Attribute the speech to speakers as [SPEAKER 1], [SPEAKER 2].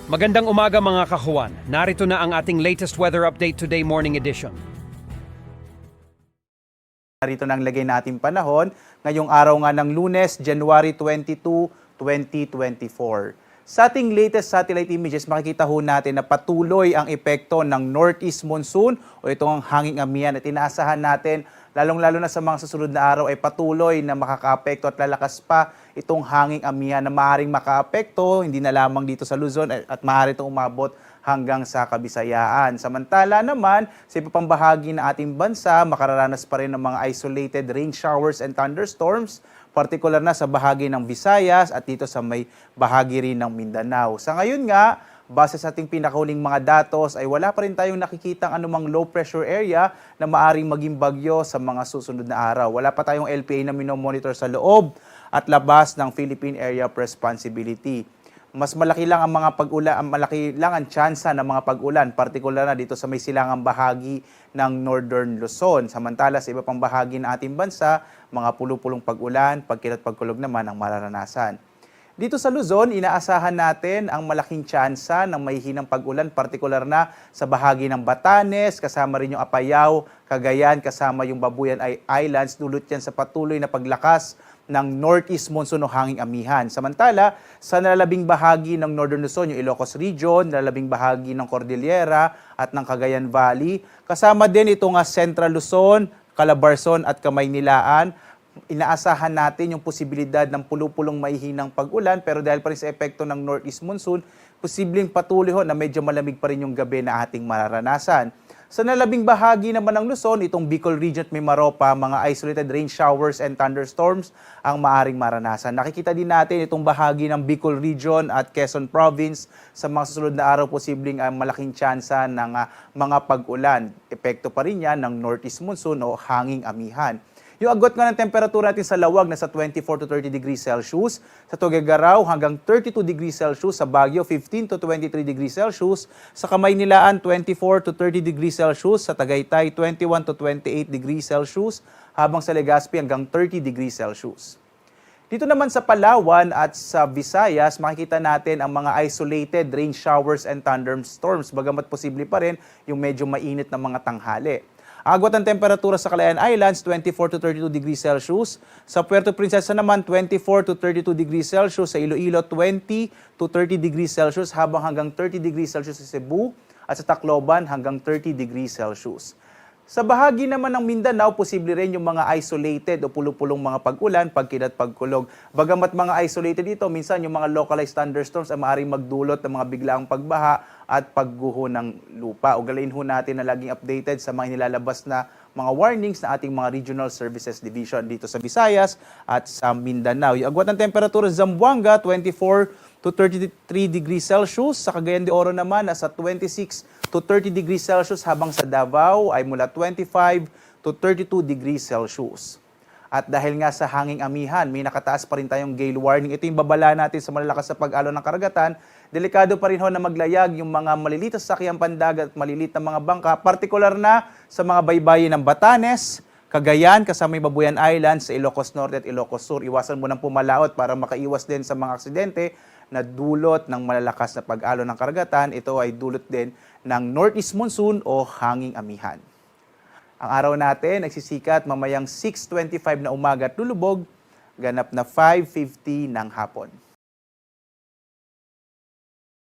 [SPEAKER 1] Magandang umaga mga kahuan. Narito na ang ating latest weather update today morning edition.
[SPEAKER 2] Narito na ang lagay nating panahon ngayong araw nga ng Lunes, January 22, 2024. Sa ating latest satellite images, makikita ho natin na patuloy ang epekto ng northeast monsoon o itong hanging amihan at inaasahan natin lalong-lalo na sa mga susunod na araw ay patuloy na makakaapekto at lalakas pa itong hanging amihan na maaaring makaapekto hindi na lamang dito sa Luzon at maaari itong umabot hanggang sa Kabisayaan. Samantala naman, sa iba pang bahagi ng ating bansa, makararanas pa rin ng mga isolated rain showers and thunderstorms, partikular na sa bahagi ng Visayas at dito sa may bahagi rin ng Mindanao. Sa ngayon nga, base sa ating pinakahuling mga datos ay wala pa rin tayong nakikitang anumang low pressure area na maaring maging bagyo sa mga susunod na araw. Wala pa tayong LPA na minomonitor sa loob at labas ng Philippine Area of Responsibility. Mas malaki lang ang mga pag-ulan, malaki lang ang tsansa ng mga pag-ulan, partikular na dito sa may silangang bahagi ng Northern Luzon. Samantala sa iba pang bahagi ng ating bansa, mga pulupulong pag-ulan, pagkilat pagkulog naman ang mararanasan. Dito sa Luzon, inaasahan natin ang malaking tsansa ng mahihinang pag-ulan, partikular na sa bahagi ng Batanes, kasama rin yung Apayao, Cagayan, kasama yung Babuyan Islands, dulot yan sa patuloy na paglakas ng northeast monsoon o hanging amihan. Samantala, sa nalalabing bahagi ng Northern Luzon, yung Ilocos Region, nalalabing bahagi ng Cordillera at ng Cagayan Valley, kasama din itong Central Luzon, Calabarzon at Kamaynilaan. Inaasahan natin yung posibilidad ng pulupulong mahihinang pag-ulan pero dahil pa rin sa epekto ng northeast monsoon, posibleng patuloy ho na medyo malamig pa rin yung gabi na ating mararanasan. Sa nalabing bahagi naman ng Luzon, itong Bicol Region at Mimaropa, mga isolated rain showers and thunderstorms ang maaring maranasan. Nakikita din natin itong bahagi ng Bicol Region at Quezon Province sa mga susunod na araw posibleng malaking tsansa ng mga pag-ulan. Epekto pa rin yan ng northeast monsoon o hanging amihan. Yung agwat nga ng temperatura natin sa Lawag na sa 24 to 30 degrees Celsius, sa Tuguegarao hanggang 32 degrees Celsius, sa Baguio 15 to 23 degrees Celsius, sa Kamaynilaan 24 to 30 degrees Celsius, sa Tagaytay 21 to 28 degrees Celsius, habang sa Legazpi hanggang 30 degrees Celsius. Dito naman sa Palawan at sa Visayas, makikita natin ang mga isolated rain showers and thunderstorms, bagamat posible pa rin yung medyo mainit na mga tanghali. Agwat ang temperatura sa Calayan Islands, 24 to 32 degrees Celsius. Sa Puerto Princesa naman, 24 to 32 degrees Celsius. Sa Iloilo, 20 to 30 degrees Celsius habang hanggang 30 degrees Celsius sa Cebu. At sa Tacloban, hanggang 30 degrees Celsius. Sa bahagi naman ng Mindanao, posible rin yung mga isolated o pulupulong mga pag-ulan, pagkilat, pagkulog. Bagamat mga isolated ito, minsan yung mga localized thunderstorms ay maaaring magdulot ng mga biglaang pagbaha at pagguho ng lupa. Ugalayin ho natin na laging updated sa mga nilalabas na mga warnings na ating mga Regional Services Division dito sa Visayas at sa Mindanao. Yung agwat ng temperatura sa Zamboanga, 24 to 33 degrees Celsius. Sa Cagayan de Oro naman, nasa 26 to 30 degrees Celsius, habang sa Davao ay mula 25 to 32 degrees Celsius. At dahil nga sa hanging amihan, may nakataas pa rin tayong gale warning. Ito yung babala natin sa malalakas na pag-alon ng karagatan. Delikado pa rin ho na maglayag yung mga maliliit na sasakyang pandagat at maliliit na mga bangka, partikular na sa mga baybayin ng Batanes, Cagayan, kasama yung Babuyan Islands, sa Ilocos Norte at Ilocos Sur. Iwasan mo ng pumalaot para makaiwas din sa mga aksidente na dulot ng malalakas na pag-alon ng karagatan. Ito ay dulot din ng northeast monsoon o hanging amihan. Ang araw natin nagsisikat mamayang 6:25 na umaga at lulubog, ganap na 5:50 ng hapon.